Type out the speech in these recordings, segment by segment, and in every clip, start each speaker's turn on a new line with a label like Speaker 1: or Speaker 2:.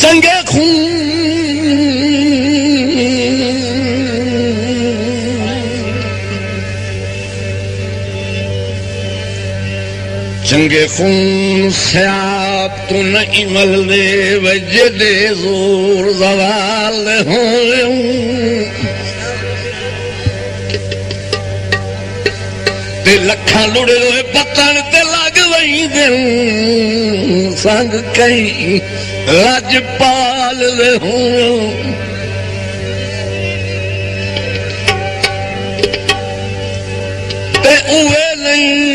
Speaker 1: चंगे खून चंगे खून से आप तो नहीं मलदे वजे दे जोर जवाल हो ते लखा लुड़े हुए पत्तन ते लग वही दिन संग कई राजपाल हो ते उवे नहीं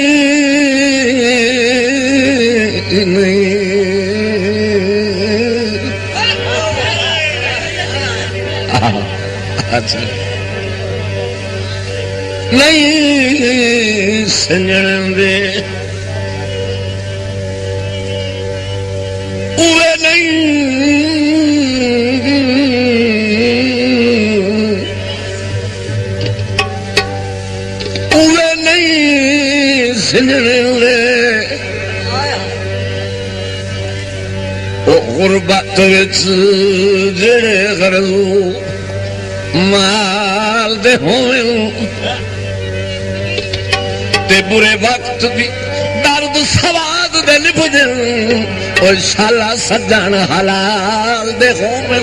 Speaker 1: अच्छा नहीं सजण दे उवे नहीं उवे नहीं सजण दे गुरबत विच जेड़े गरजू माल दे होवे ते बुरे वक्त भी दर्द सवाद दे निभजन और शाला सजन हलाल दे होवे।